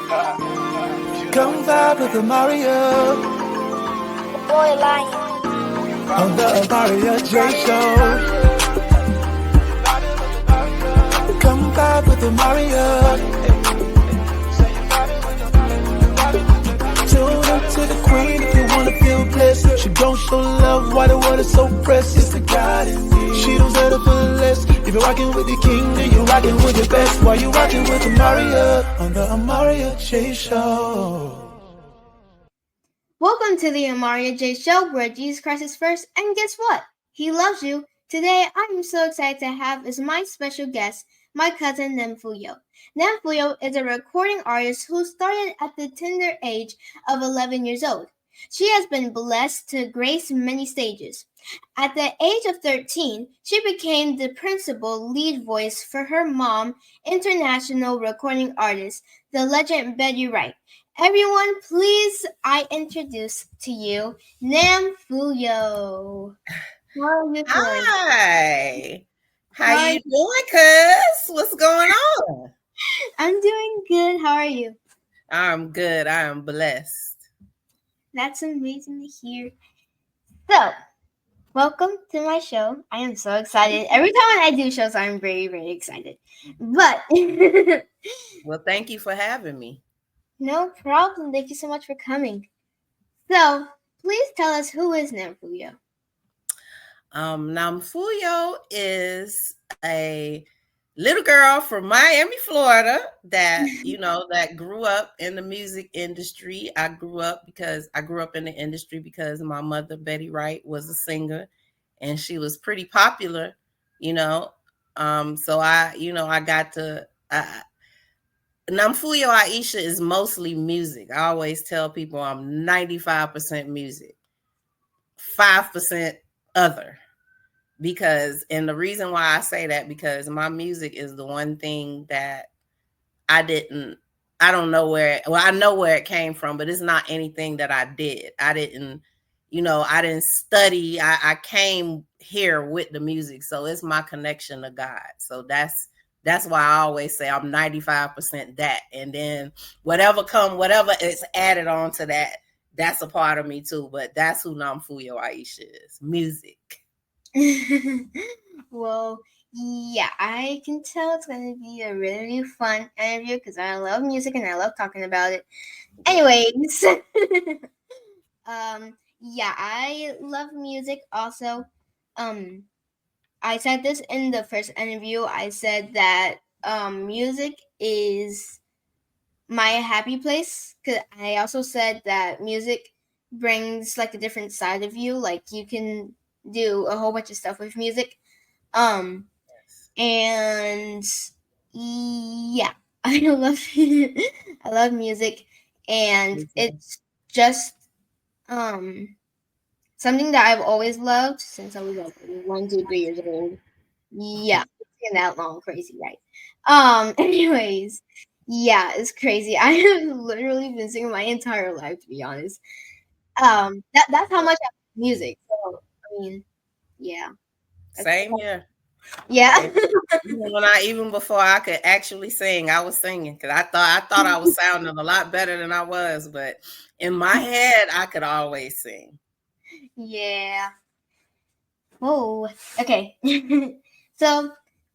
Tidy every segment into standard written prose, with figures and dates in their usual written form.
Come vibe with Amaryah. Boy lying. On the Amaryah J Show. Come vibe with Amaryah. Tune into the queen if you wanna feel blessed. She gon' show love, why the world is so precious. It's the God in me. She don't settle for less. If you're rocking with the king, then you're rocking with the best. Why you rocking with Amaryah? On the Amaryah J Show. Welcome to the Amaryah J Show, where Jesus Christ is first, and guess what? He loves you. Today, I'm so excited to have as my special guest, my cousin Namphuyo. Namphuyo is a recording artist who started at the tender age of 11 years old. She has been blessed to grace many stages. At the age of 13, she became the principal lead voice for her mom, international recording artist, the legend Betty Wright. Everyone, please, I introduce to you Namphuyo. How are you doing? Hi. How you doing, cuz? What's going on? I'm doing good. How are you? I'm good. I am blessed. That's amazing to hear. So, welcome to my show. I am so excited. Every time I do shows, I'm very, very excited. But well, thank you for having me. No problem. Thank you so much for coming. So, please tell us, who is Namphuyo? Namphuyo is a little girl from Miami, Florida that, that grew up in the music industry. I grew up in the industry because my mother, Betty Wright, was a singer and she was pretty popular, So I got to... Namphuyo Aisha is mostly music. I always tell people I'm 95% music, 5% other. And the reason why I say that, because my music is the one thing that I don't know I know where it came from, but it's not anything that I did. I didn't study. I came here with the music. So it's my connection to God. So that's why I always say I'm 95% that. And then whatever is added on to that, that's a part of me too. But that's who Namphuyo Aisha is, music. Well, yeah, I can tell it's going to be a really fun interview because I love music and I love talking about it. Anyways, yeah, I love music also. I said this in the first interview. I said that music is my happy place, because I also said that music brings like a different side of you. Like you can do a whole bunch of stuff with music. And yeah, I love music, and it's just something that I've always loved since I was like 1, 2, 3 years old. Yeah, it's been that long, crazy, right? Anyways, yeah, it's crazy. I have literally been singing my entire life, to be honest. That's how much I love music. So I mean, yeah. Same here. Yeah. Even before I could actually sing, I was singing because I thought I was sounding a lot better than I was, but in my head, I could always sing. Yeah. Oh, okay. So,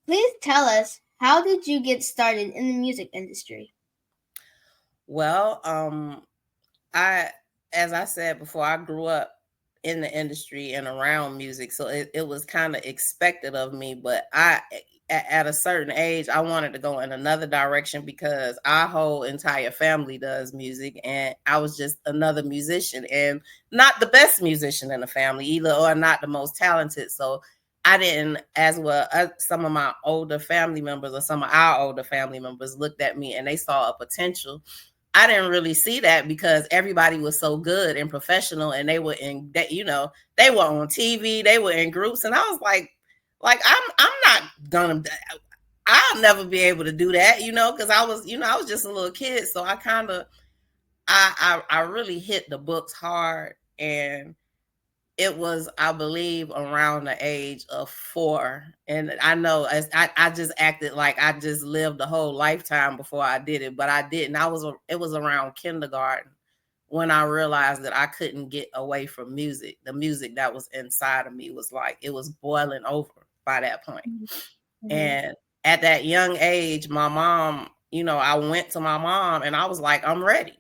please tell us, how did you get started in the music industry? Well, as I said before, I grew up in the industry and around music, so it was kind of expected of me. But at a certain age, I wanted to go in another direction because our whole entire family does music, and I was just another musician and not the best musician in the family either, or not the most talented. So I didn't, as well, some of my older family members or some of our older family members looked at me and they saw a potential. I didn't really see that because everybody was so good and professional, and they were they were on TV, they were in groups, and I was like I'm not gonna, I'll never be able to do that, because I was just a little kid. So I kind of, I really hit the books hard, and it was, I believe, around the age of 4. And I know I just acted like I just lived a whole lifetime before I did it, but I didn't. It was around kindergarten when I realized that I couldn't get away from music. The music that was inside of me was like, it was boiling over by that point. And at that young age, my mom, I went to my mom and I was like, I'm ready.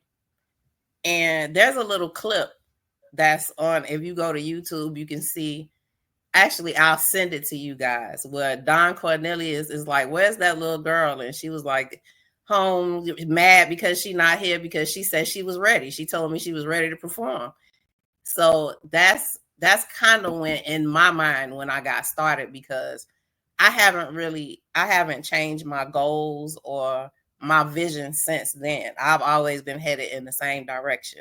And there's a little clip that's on, if you go to YouTube, you can see, actually, I'll send it to you guys, where Don Cornelius is like, where's that little girl? And she was like, home, mad because she not here, because she said she was ready. She told me she was ready to perform. So that's kind of when, in my mind, when I got started, because I haven't changed my goals or my vision since then. I've always been headed in the same direction.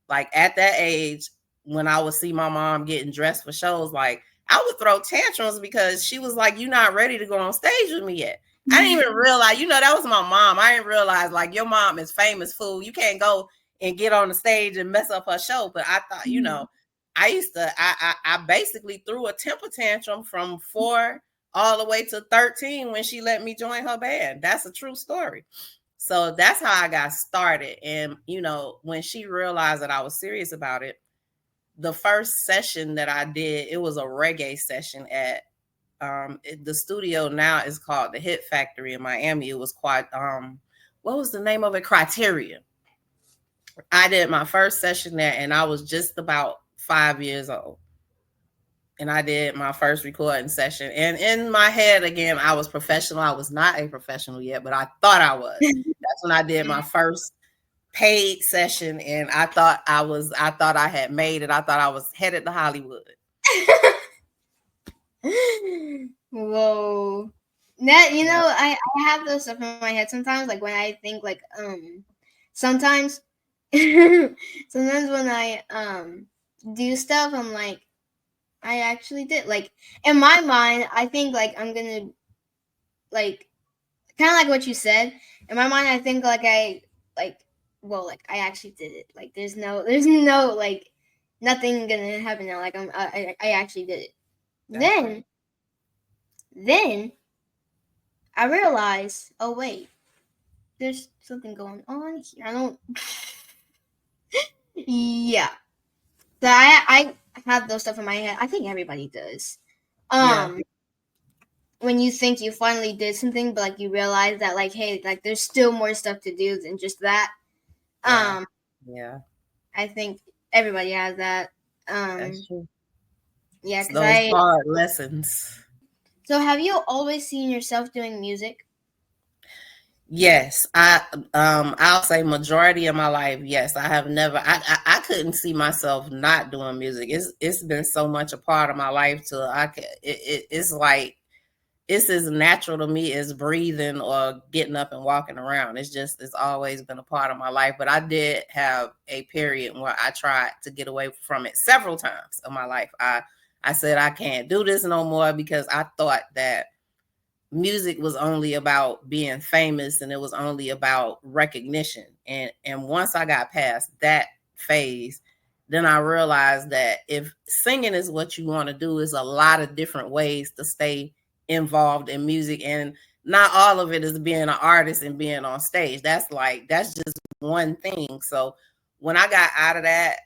Like at that age, when I would see my mom getting dressed for shows, like I would throw tantrums because she was like, "You're not ready to go on stage with me yet." I didn't even realize, that was my mom. I didn't realize, like, your mom is famous, fool. You can't go and get on the stage and mess up her show. But I thought, I basically threw a temper tantrum from 4 all the way to 13 when she let me join her band. That's a true story. So that's how I got started. And, when she realized that I was serious about it, the first session that I did, it was a reggae session at the studio now is called the Hit Factory in Miami. It was quite, what was the name of it? Criterion. I did my first session there and I was just about 5 years old. And I did my first recording session. And in my head, again, I was professional. I was not a professional yet, but I thought I was. That's when I did my first paid session. And I thought I had made it. I thought I was headed to Hollywood. Whoa. That, I have those stuff in my head sometimes, like when I think, like, sometimes when I do stuff, I'm like, I actually did. Like, in my mind, I think, like, I'm gonna, like, kind of like what you said. In my mind, I think, like, I actually did it. Like, there's no, like, nothing gonna happen now. Like, I actually did it. Then I realized, oh wait, there's something going on here. I don't. Yeah. So I have those stuff in my head. I think everybody does. When you think you finally did something, but like you realize that, like, hey, like there's still more stuff to do than just that. Yeah. I think everybody has that. That's true. Yeah, because those hard lessons. So have you always seen yourself doing music? Yes, I'll say majority of my life. Yes, I have never. I couldn't see myself not doing music. It's been so much a part of my life it's like it's as natural to me as breathing or getting up and walking around. It's always been a part of my life. But I did have a period where I tried to get away from it several times of my life. I said I can't do this no more because I thought that music was only about being famous and it was only about recognition. And once I got past that phase, then I realized that if singing is what you want to do, is a lot of different ways to stay involved in music. And not all of it is being an artist and being on stage. That's just one thing. So when I got out of that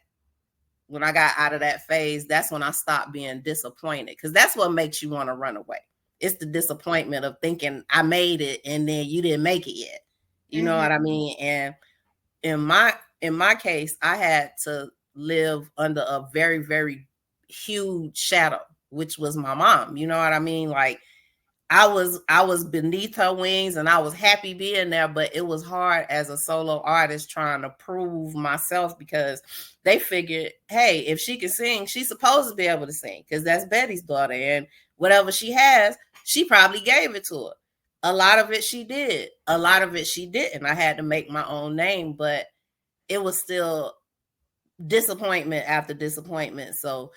phase, that's when I stopped being disappointed, because that's what makes you want to run away. It's the disappointment of thinking I made it and then you didn't make it yet. You know what I mean? And in my case, I had to live under a very, very huge shadow, which was my mom. You know what I mean? Like I was beneath her wings and I was happy being there, but it was hard as a solo artist trying to prove myself, because they figured, hey, if she can sing, she's supposed to be able to sing, because that's Betty's daughter, and whatever she has, she probably gave it to her. A lot of it she did. A lot of it she didn't. I had to make my own name, but it was still disappointment after disappointment. So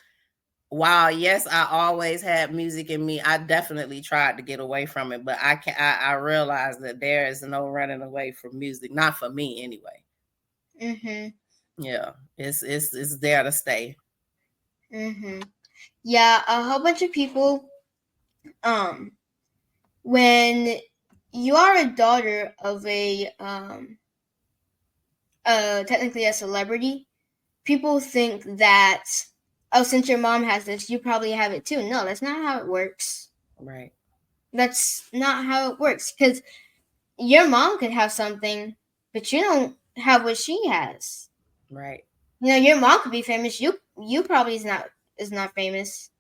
while yes, I always had music in me, I definitely tried to get away from it. But I realized that there is no running away from music. Not for me anyway. Mm-hmm. Yeah. It's there to stay. Mm-hmm. Yeah, a whole bunch of people, when you are a daughter of a technically a celebrity, people think that, oh, since your mom has this, you probably have it too. No, that's not how it works. Right. That's not how it works, because your mom could have something, but you don't have what she has. Right. You know, your mom could be famous. You probably is not famous.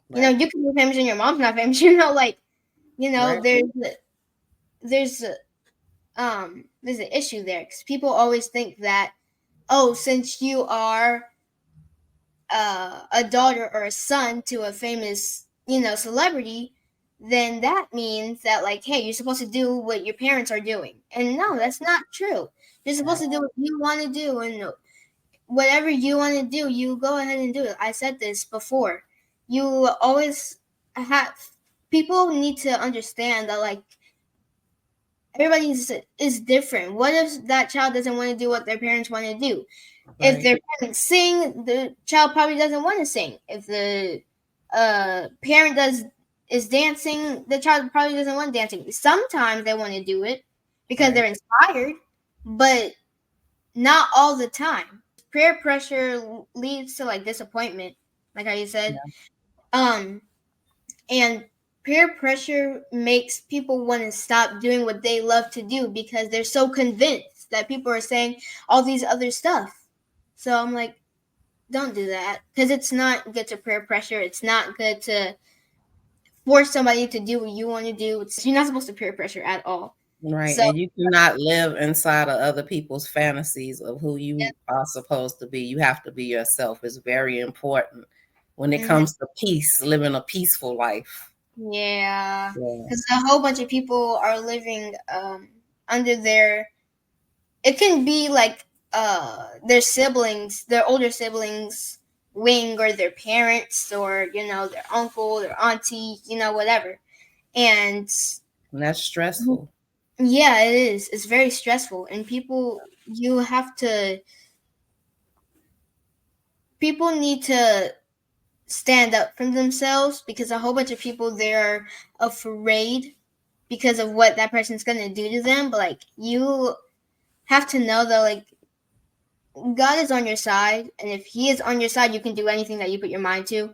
You know, Right. you can be famous and your mom's not famous. You know, like, you know, Right. there's there's an issue there, because people always think that, oh, since you are a daughter or a son to a famous, celebrity, then that means that, like, hey, you're supposed to do what your parents are doing. And no, that's not true. You're supposed to do what you want to do, and whatever you want to do, you go ahead and do it. I said this before. You always have People need to understand that, like, everybody is different. What if that child doesn't want to do what their parents want to do? If their parents sing, the child probably doesn't want to sing. If the parent is dancing, the child probably doesn't want dancing. Sometimes they want to do it because they're inspired, but not all the time. Peer pressure leads to, like, disappointment, like how you said. And peer pressure makes people want to stop doing what they love to do because they're so convinced that people are saying all these other stuff. So I'm like, don't do that, because it's not good to peer pressure. It's not good to force somebody to do what you want to do. You're not supposed to peer pressure at all. Right. So, And you cannot live inside of other people's fantasies of who you are supposed to be. You have to be yourself. It's very important when it comes to peace, living a peaceful life. Yeah. Because a whole bunch of people are living under it can be like their siblings, their older siblings wing, or their parents, or their uncle, their auntie, whatever. And that's stressful. Yeah, it is. It's very stressful. And people need to stand up for themselves, because a whole bunch of people, they're afraid because of what that person's going to do to them. But, like, you have to know that, like, God is on your side, and if he is on your side, you can do anything that you put your mind to.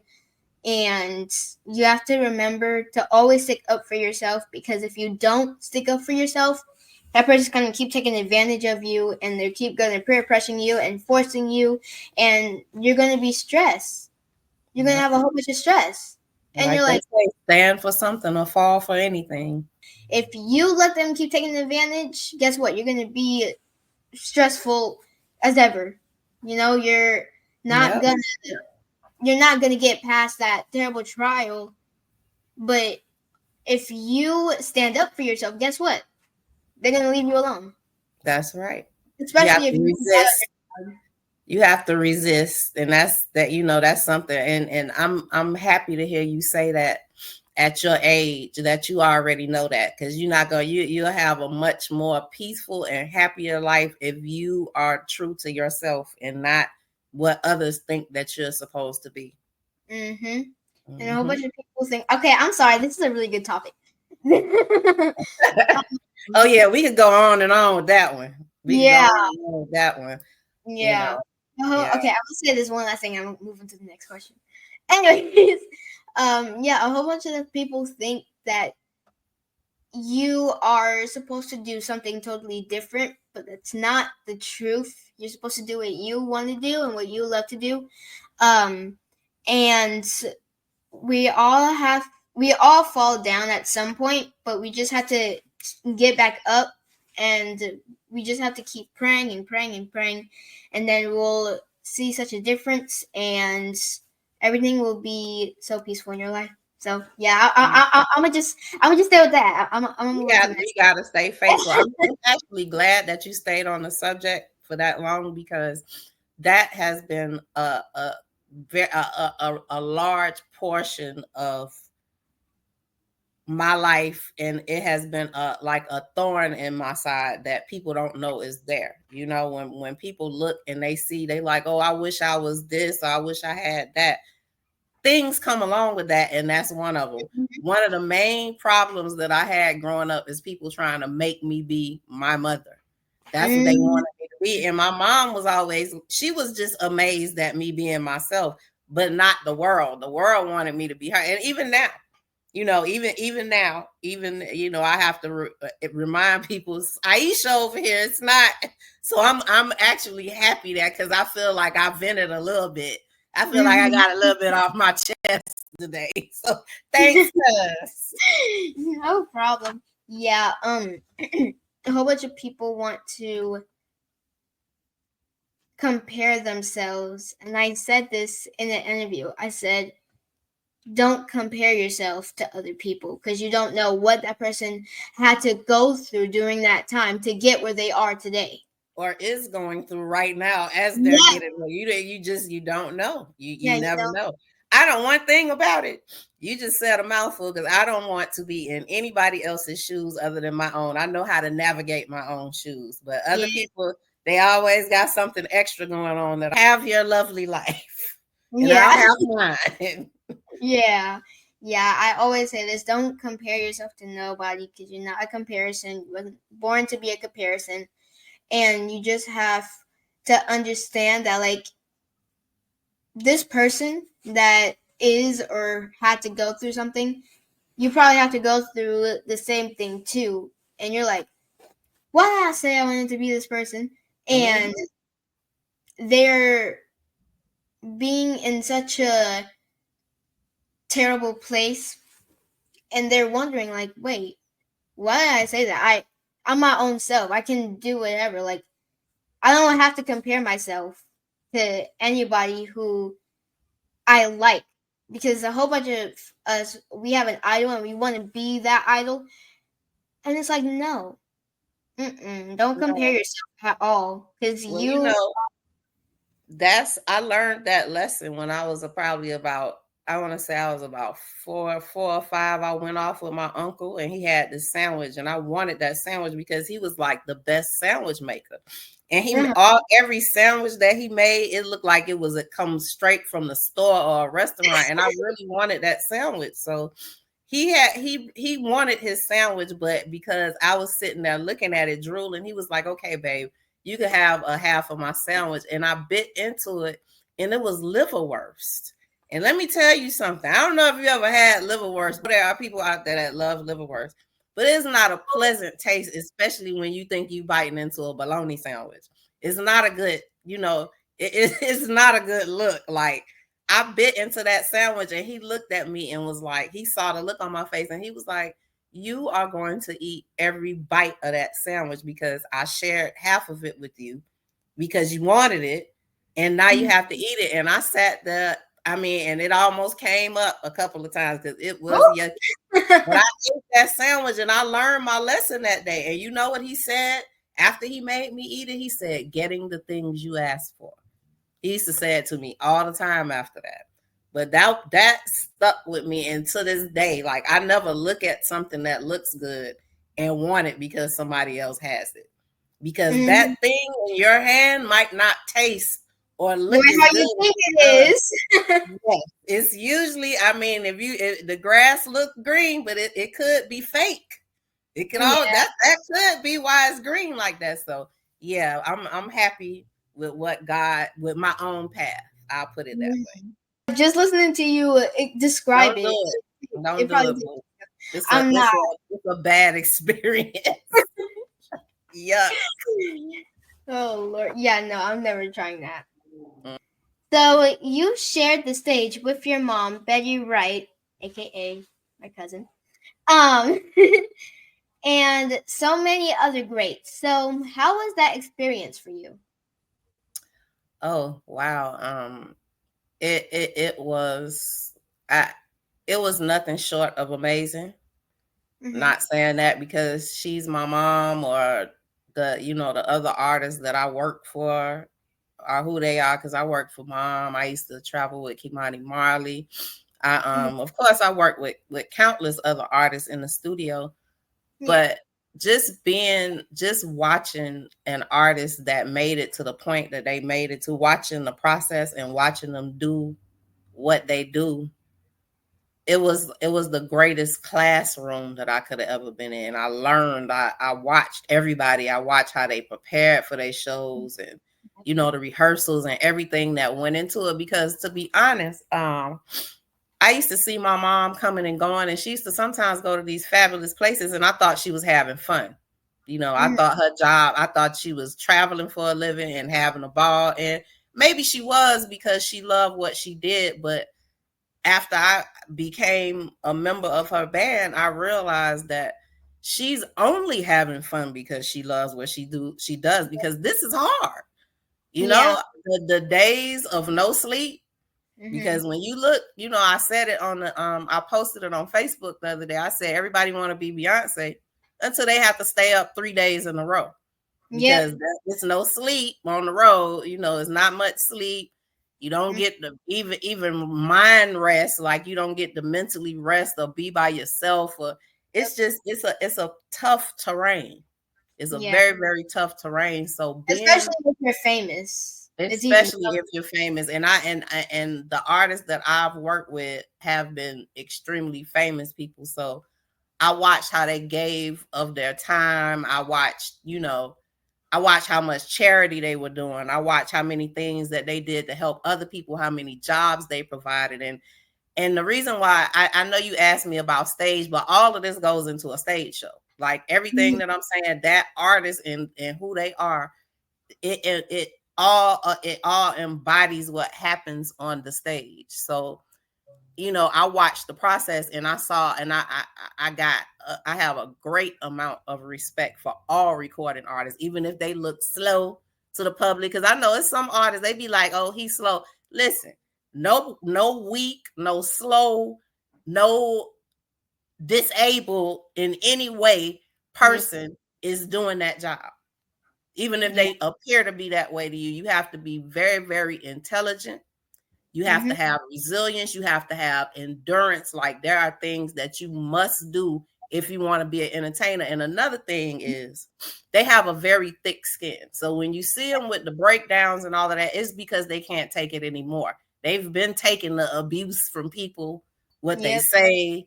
And you have to remember to always stick up for yourself, because if you don't stick up for yourself, that person's going to keep taking advantage of you, and they keep going to peer pressuring you and forcing you, and you're going to be stressed. You're going to have a whole bunch of stress. And you're like, stand for something or fall for anything. If you let them keep taking advantage, guess what? You're going to be stressful as ever. You're not gonna get past that terrible trial. But if you stand up for yourself, guess what? They're gonna leave you alone. That's right. Especially if you resist. You have to resist, and that's something. And I'm happy to hear you say that at your age, that you already know that, because you're not gonna you'll have a much more peaceful and happier life if you are true to yourself and not what others think that you're supposed to be. And a whole bunch of people think, okay, I'm sorry, this is a really good topic. Oh yeah, we could go on and on with that one. Yeah. That one. Yeah. Okay, I will say this one last thing. I'm moving to the next question. Anyways, a whole bunch of the people think that you are supposed to do something totally different, but that's not the truth. You're supposed to do what you want to do and what you love to do. And we all fall down at some point, but we just have to get back up, and we just have to keep praying and praying and praying, and then we'll see such a difference, and everything will be so peaceful in your life. So yeah, I'm gonna just stay with that. You gotta stay faithful. I'm actually glad that you stayed on the subject for that long, because that has been a large portion of my life, and it has been like a thorn in my side that people don't know is there. When people look and they see, they like, oh, I wish I was this, or I wish I had that. things come along with that, and that's one of them. One of the main problems that I had growing up is people trying to make me be my mother. That's what they wanted me to be. And my mom was always, she was just amazed at me being myself, but not the world. The world wanted me to be her. And even now, even now, I have to remind people, Aisha over here, it's not. So I'm actually happy that, because I feel like I vented a little bit. I feel like I got a little bit off my chest today. So thanks, cuz. No problem. Yeah, a whole bunch of people want to compare themselves. And I said this in an interview. I said, don't compare yourself to other people, because you don't know what that person had to go through during that time to get where they are today. Or is going through right now as they're getting there. You don't know. You never know. I don't, one thing about it, you just said a mouthful, because I don't want to be in anybody else's shoes other than my own. I know how to navigate my own shoes, but other people, they always got something extra going on. That have your lovely life. And I'll have mine. Yeah, I always say this: don't compare yourself to nobody, because you're not a comparison. You wasn't born to be a comparison. And you just have to understand that, like, this person that is or had to go through something, you probably have to go through the same thing too. And you're like, why did I say I wanted to be this person? And they're being in such a terrible place, and they're wondering, like, wait, why did I say that? I'm my own self. I can do whatever. Like, I don't have to compare myself to anybody who I like, because a whole bunch of us, we have an idol and we want to be that idol. And it's like, no, don't compare yourself at all, because I learned that lesson when I was probably about, I want to say I was about four or five. I went off with my uncle, and he had this sandwich, and I wanted that sandwich because he was like the best sandwich maker. And every sandwich that he made, it looked like it comes straight from the store or a restaurant. And I really wanted that sandwich. So he wanted his sandwich, but because I was sitting there looking at it, drooling, he was like, okay, babe, you could have a half of my sandwich. And I bit into it, and it was liverwurst. And let me tell you something. I don't know if you ever had liverwurst, but there are people out there that love liverwurst. But it's not a pleasant taste, especially when you think you biting into a bologna sandwich. It's not a good, it's not a good look. Like, I bit into that sandwich, and he looked at me and was like, he saw the look on my face, and he was like, you are going to eat every bite of that sandwich, because I shared half of it with you because you wanted it, and now you have to eat it. And I sat there. And it almost came up a couple of times because it was yucky. But I ate that sandwich, and I learned my lesson that day. And you know what he said after he made me eat it? He said, getting the things you asked for. He used to say it to me all the time after that. But that stuck with me, and to this day, like, I never look at something that looks good and want it because somebody else has it. Because that thing in your hand might not taste or look as good you think it is. Yes. It's usually, if the grass look green, but it could be fake. It could that could be why it's green like that. So yeah, I'm happy with with my own path. I'll put it that way. Just listening to you describe it. Don't do it. It's a bad experience. Yeah. Oh Lord. Yeah, no, I'm never trying that. So you shared the stage with your mom, Betty Wright, aka my cousin, and so many other greats. So how was that experience for you? Oh wow, it was nothing short of amazing. Not saying that because she's my mom or the other artists that I work for are who they are, because I work for Mom. I used to travel with Kimani Marley. Of course, I work with countless other artists in the studio, but just watching an artist that made it to the point that they made it to, watching the process and watching them do what they do it was the greatest classroom that I could have ever been in. I learned. I watched everybody. I watched how they prepared for their shows, and the rehearsals and everything that went into it. Because to be honest, I used to see my mom coming and going, and she used to sometimes go to these fabulous places, and I thought she was having fun. I thought her job, I thought she was traveling for a living and having a ball, and maybe she was because she loved what she did. But after I became a member of her band, I realized that she's only having fun because she loves what she does, because this is hard. The days of no sleep. Because when you look, I said it on I posted it on Facebook the other day. I said everybody want to be Beyonce until they have to stay up 3 days in a row, because it's no sleep on the road. It's not much sleep. You don't get the even mind rest, like you don't get to mentally rest or be by yourself. Or it's just it's a tough terrain. It's a very, very tough terrain. So especially if you're famous. Especially if you're famous, and the artists that I've worked with have been extremely famous people. So I watched how they gave of their time. I watched how much charity they were doing. I watched how many things that they did to help other people, how many jobs they provided. And the reason why I know you asked me about stage, but all of this goes into a stage show. Like everything that I'm saying, that artist and who they are, it all embodies what happens on the stage. So I watched the process, and I saw, and I have a great amount of respect for all recording artists, even if they look slow to the public. Because I know it's some artists, they be like, oh, he's slow. Listen, no weak, no slow, no disabled in any way person is doing that job. Even if they appear to be that way to you, you have to be very, very intelligent. You have to have resilience. You have to have endurance. Like there are things that you must do if you want to be an entertainer. And another thing is they have a very thick skin. So when you see them with the breakdowns and all of that, it's because they can't take it anymore. They've been taking the abuse from people, what they say,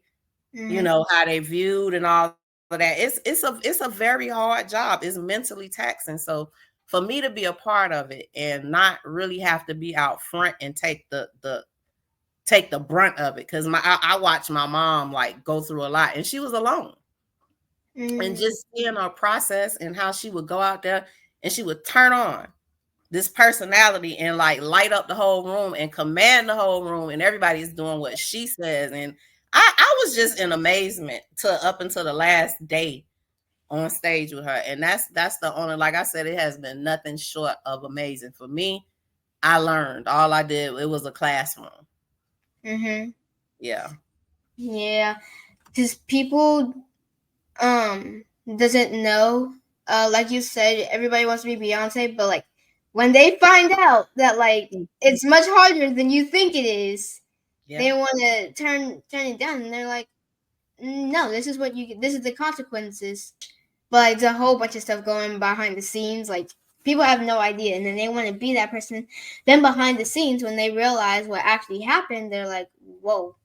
how they viewed and all of that. It's a very hard job. It's mentally taxing. So for me to be a part of it and not really have to be out front and take the brunt of it, because I watched my mom like go through a lot, and she was alone. And just seeing her process and how she would go out there and she would turn on this personality and like light up the whole room and command the whole room, and everybody's doing what she says. And I was just in amazement up until the last day on stage with her. And that's the only, like I said, it has been nothing short of amazing for me. I learned. All I did, it was a classroom. Yeah. Because people doesn't know, like you said, everybody wants to be Beyonce, but like when they find out that like it's much harder than you think it is, they want to turn it down, and they're like, no, this is the consequences. But like, there's a whole bunch of stuff going behind the scenes. Like people have no idea, and then they want to be that person. Then behind the scenes, when they realize what actually happened, they're like, whoa,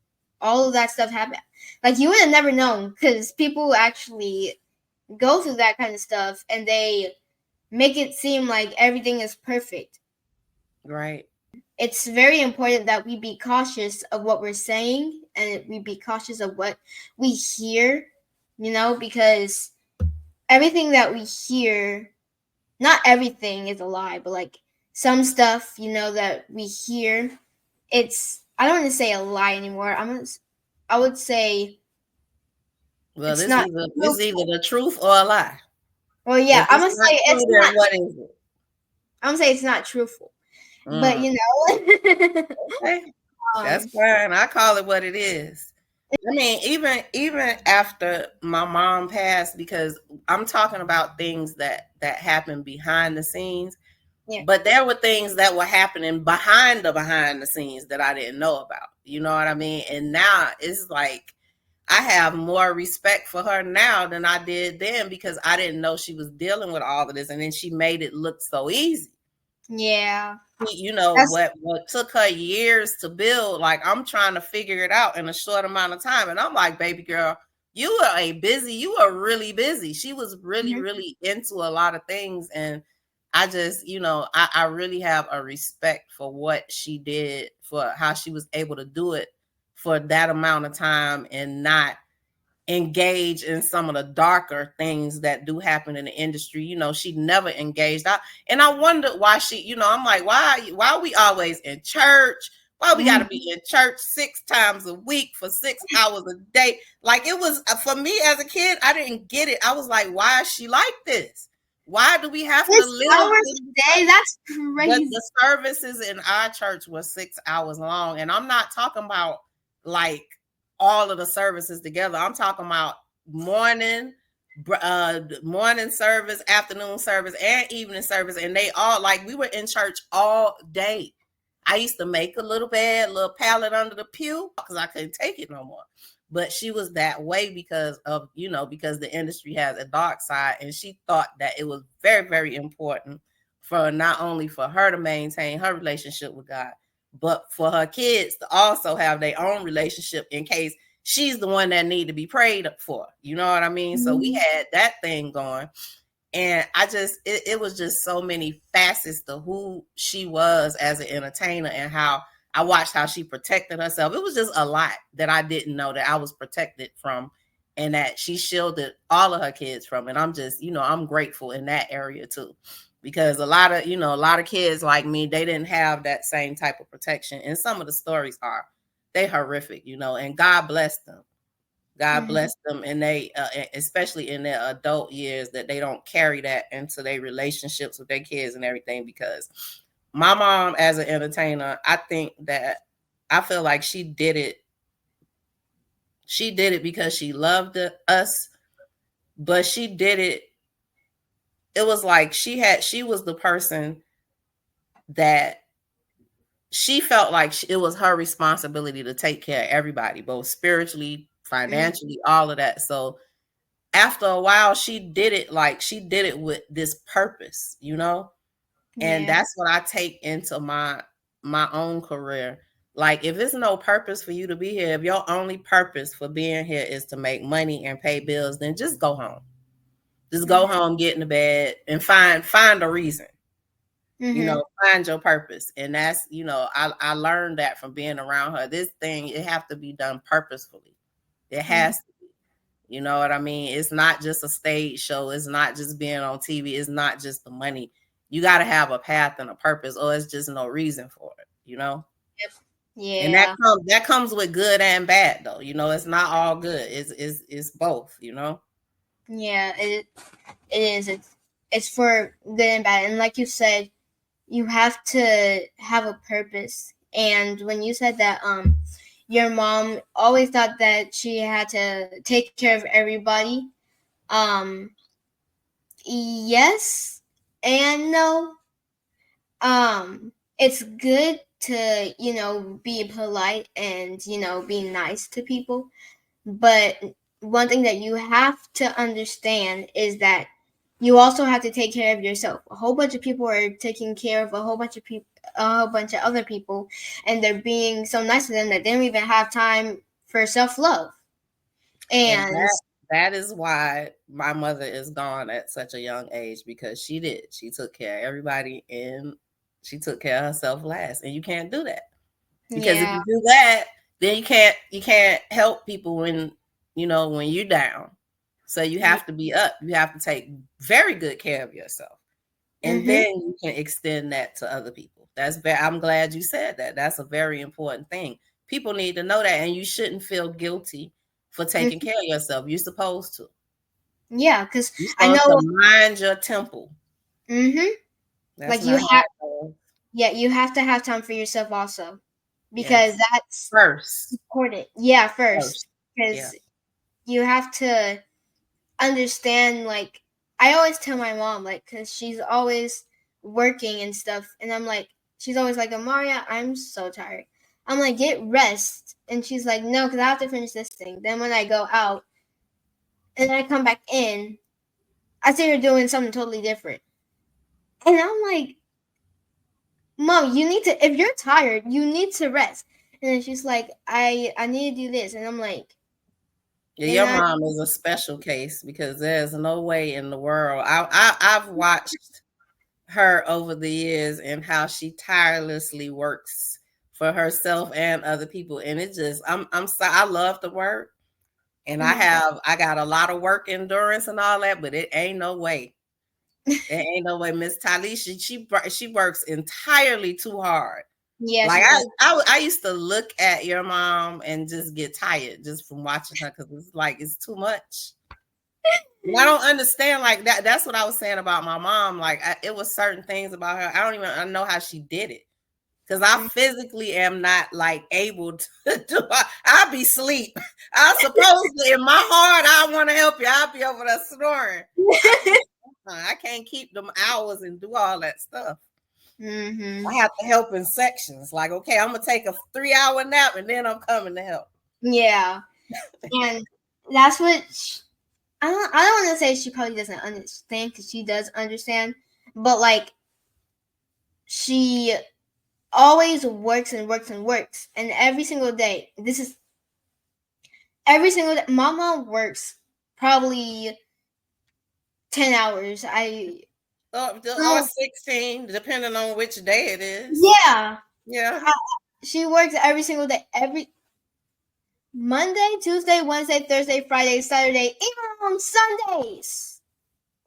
all of that stuff happened. Like you would have never known, because people actually go through that kind of stuff, and they make it seem like everything is perfect. Right. It's very important that we be cautious of what we're saying, and we be cautious of what we hear, because everything that we hear, not everything is a lie, but like some stuff, that we hear, I don't want to say a lie anymore. I would say, well, it's either the truth or a lie. Well, yeah, I'm gonna say it's not. What is it? I'm gonna say it's not truthful, but okay, that's fine. I call it what it is. I mean, even after my mom passed, because I'm talking about things that happened behind the scenes, but there were things that were happening behind the scenes that I didn't know about. You know what I mean? And now it's like I have more respect for her now than I did then, because I didn't know she was dealing with all of this, and then she made it look so easy. Yeah. You know, That's what took her years to build, like I'm trying to figure it out in a short amount of time. And I'm like, baby girl, you are really busy. She was really, Mhm. really into a lot of things. And I just, I really have a respect for what she did, for how she was able to do it for that amount of time and not engage in some of the darker things that do happen in the industry. She never engaged out. And I wondered why I'm like, why are we always in church? Why we gotta Mhm. be in church 6 times a week for 6 hours a day? Like, it was for me as a kid, I didn't get it. I was like, why is she like this? Why do we have to 6 live hours in a day? That's but crazy. the services in our church were 6 hours long. And I'm not talking about like all of the services together. I'm talking about morning, morning service, afternoon service, and evening service. And they all, like, we were in church all day. I used to make a little bed, a little pallet under the pew because I couldn't take it no more. But she was that way because of, because the industry has a dark side. And she thought that it was very, very important for not only for her to maintain her relationship with God, but for her kids to also have their own relationship in case she's the one that need to be prayed for. You know what I mean? So we had that thing going. And it was just so many facets to who she was as an entertainer and how I watched how she protected herself. It was just a lot that I didn't know that I was protected from and that she shielded all of her kids from. And I'm just, I'm grateful in that area too. Because a lot of kids like me, they didn't have that same type of protection. And some of the stories they horrific, and God bless them. God bless them, and they, especially in their adult years, that they don't carry that into their relationships with their kids and everything. Because my mom, as an entertainer, I feel like she did it. She did it because she loved us, but she did it. It was like she was the person that she felt like it was her responsibility to take care of everybody, both spiritually, financially, all of that. So after a while, she did it with this purpose, and Yeah. that's what I take into my own career. Like, if it's no purpose for you to be here, if your only purpose for being here is to make money and pay bills, then just go home. Just go home, get in the bed, and find a reason. Find your purpose. And that's, I learned that from being around her. This thing, it have to be done purposefully. It has to. You know what I mean? It's not just a stage show. It's not just being on TV. It's not just the money. You got to have a path and a purpose, or it's just no reason for it. Yep. And Yeah. that comes with good and bad, though. It's not all good. It's both. Yeah. It is. It's for good and bad. And like you said, you have to have a purpose. And when you said that, your mom always thought that she had to take care of everybody. Um, yes and no. It's good to, be polite and, be nice to people. But one thing that you have to understand is that you also have to take care of yourself. A whole bunch of people are taking care of a whole bunch of other people, and they're being so nice to them that they don't even have time for self-love. And And that is why my mother is gone at such a young age, because she did. She took care of everybody and she took care of herself last. And you can't do that. Because if yeah. you do that, then you can't help people when you're down. So you have to be up. You have to take very good care of yourself. And Mhm. then you can extend that to other people. I'm glad you said that. That's a very important thing. People need to know that, and you shouldn't feel guilty for taking care of yourself. You're supposed to. Yeah, because You're I supposed to know. mind your temple. Mhm. That's Like you not have. how it goes. Yeah, you have to have time for yourself also, because Yes. that's First. important. Yeah, first, First. Yeah. because you have to understand. Like, I always tell my mom, like, because she's always working and stuff, and I'm like, she's always like, Amaryah, I'm so tired. I'm like, get rest, and she's like, no, because I have to finish this thing. Then when I go out and I come back in, I see her doing something totally different, and I'm like, Mom, you need to, if you're tired, you need to rest. And then she's like, I need to do this. And I'm like, Yeah, your mom is a special case because there's no way in the world. I've watched her over the years and how she tirelessly works for herself and other people. And it just, I'm sorry, I love to work. And I got a lot of work endurance and all that, but it ain't no way. It ain't no way. Miss Talisha, she works entirely too hard. Yeah, like I used to look at your mom and just get tired just from watching her because it's like it's too much. And I don't understand like that. That's what I was saying about my mom. Like it was certain things about her. I know how she did it. Because I physically am not like able to do it. I'll be asleep. I supposedly in my heart, I want to help you. I'll be over there snoring. I can't keep them hours and do all that stuff. I have to help in sections. Like, okay, I'm gonna take a 3-hour nap and then I'm coming to help. Yeah. And that's what I don't want to say she probably doesn't understand, because she does understand, but like she always works and works and works, and every single day, Mama works probably 10 hours. Or 16, depending on which day it is. Yeah. She works every single day, every Monday, Tuesday, Wednesday, Thursday, Friday, Saturday, even on Sundays.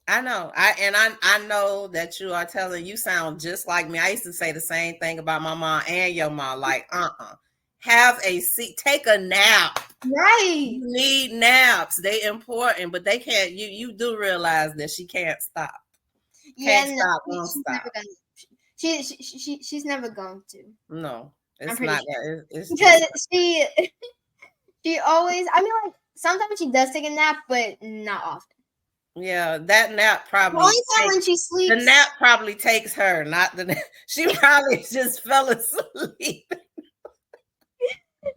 I know. I know that you are telling, you sound just like me. I used to say the same thing about my mom and your mom. Like, have a seat, take a nap. Right. You need naps. They important, but they can't. You do realize that she can't stop. Can't stop, won't stop. She's never going to. No, it's not that. It's because she always. I mean, like sometimes she does take a nap, but not often. Yeah, that nap probably. The only time when she sleeps, the nap probably takes her, not the. She probably just fell asleep.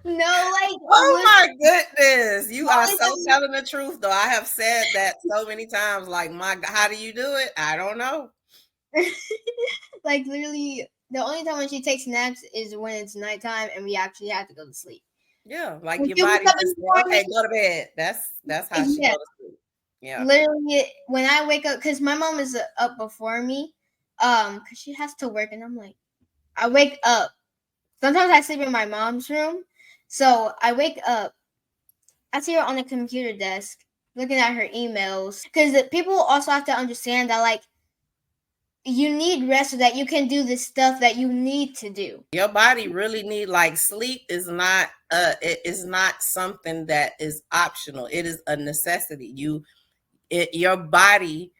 No, like. Oh my goodness, you are so telling the truth, though. I have said that so many times. Like, my, how do you do it? I don't know. Like literally, the only time when she takes naps is when it's nighttime and we actually have to go to sleep. Yeah, like when your body just okay, go to bed. That's how she goes to sleep. Yeah, literally, when I wake up, because my mom is up before me, because she has to work, and I'm like, I wake up. Sometimes I sleep in my mom's room, so I wake up. I see her on the computer desk looking at her emails, because people also have to understand that like you need rest so that you can do the stuff that you need to do. Your body really need, like, sleep is not it is not something that is optional. It is a necessity. Your body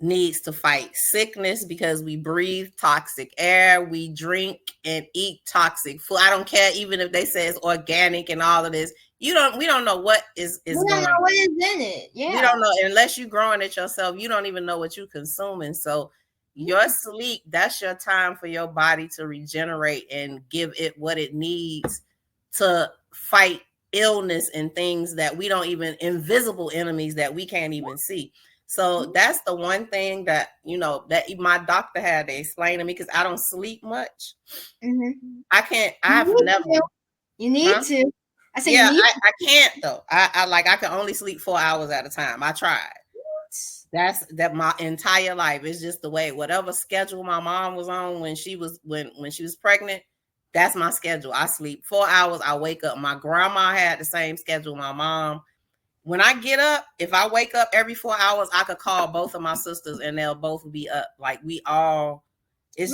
needs to fight sickness because we breathe toxic air, we drink and eat toxic food. I don't care even if they say it's organic and all of this. We don't know what is going on. We don't know what is in it. Yeah. We don't know unless you're growing it yourself. You don't even know what you're consuming. So your sleep, that's your time for your body to regenerate and give it what it needs to fight illness and things that we don't even, invisible enemies that we can't even see. So that's the one thing that, that my doctor had to explain to me, because I don't sleep much. I've never. You need to. I said, yeah, I can't though. I can only sleep 4 hours at a time. I tried. That's my entire life. It's just the way, whatever schedule my mom was on when she was pregnant, that's my schedule. I sleep 4 hours. I wake up. My grandma had the same schedule. My mom. When I get up, if I wake up every 4 hours, I could call both of my sisters and they'll both be up. Like we all, it's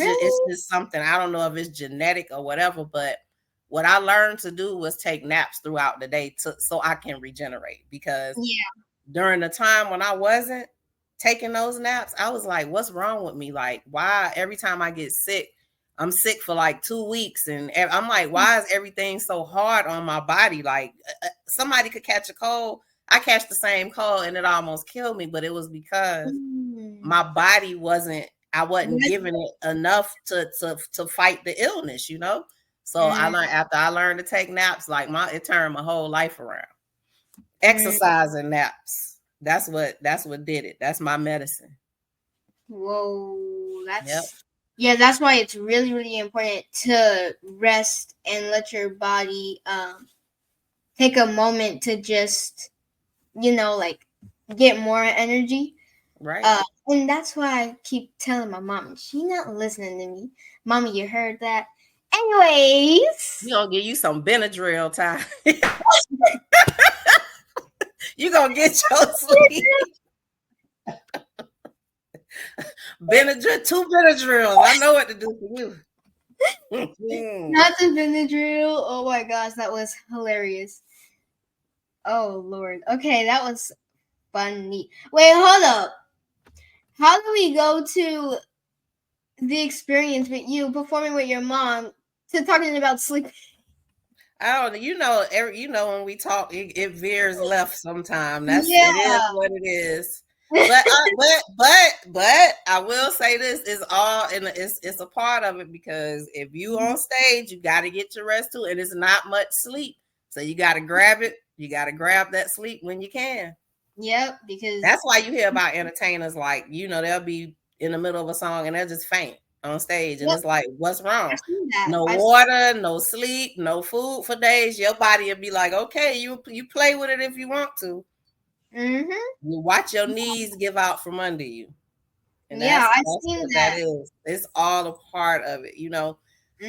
just something. I don't know if it's genetic or whatever, but what I learned to do was take naps throughout the day so I can regenerate. Because during the time when I wasn't taking those naps, I was like, what's wrong with me? Like, why every time I get sick, I'm sick for like 2 weeks. And I'm like, why is everything so hard on my body? Like somebody could catch a cold. I catch the same cold and it almost killed me, but it was because my body wasn't giving it enough to fight the illness, So I learned, after I learned to take naps, like it turned my whole life around. Exercise and naps. That's what did it. That's my medicine. Whoa, that's Yeah, that's why it's really, really important to rest and let your body take a moment to just, like get more energy. Right. And that's why I keep telling my mom, she not listening to me. Mommy, you heard that? Anyways. We gonna give you some Benadryl time. You gonna get your sleep. Benadryl, 2 Benadryls. I know what to do for you. Not the Benadryl. Oh my gosh, that was hilarious. Oh Lord. Okay, that was funny. Wait, hold up. How do we go to the experience with you performing with your mom to talking about sleep? I don't when we talk, it veers left sometime. It is Yeah. what it is. But I will say this is all and it's a part of it, because if you on stage, you got to get your rest too, and it's not much sleep, so you got to grab it. You got to grab that sleep when you can. Yep, because That's why you hear about entertainers like, they'll be in the middle of a song and they'll just faint on stage, and it's like, what's wrong? I've seen that. No water, no sleep, no food for days. Your body will be like, okay, you play with it if you want to. Mm-hmm. You watch your knees give out from under you. And Yeah, I've that's seen what that. that is. It's all a part of it.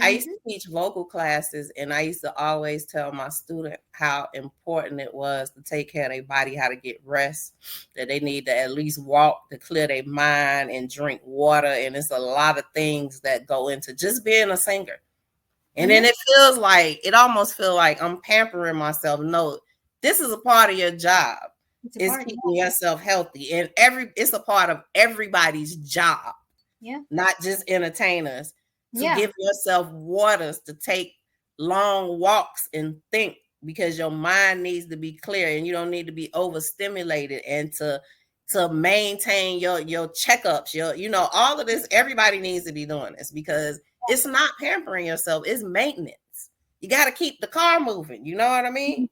I used Mm-hmm. to teach vocal classes, and I used to always tell my student how important it was to take care of their body, how to get rest, that they need to at least walk to clear their mind and drink water. And it's a lot of things that go into just being a singer. And then it almost feels like I'm pampering myself. No, this is a part of your job. It's keeping yourself healthy. And it's a part of everybody's job. Yeah. Not just entertainers. To give yourself waters, to take long walks and think, because your mind needs to be clear and you don't need to be overstimulated, and to maintain your checkups, all of this. Everybody needs to be doing this, because it's not pampering yourself, it's maintenance. You got to keep the car moving, you know what I mean?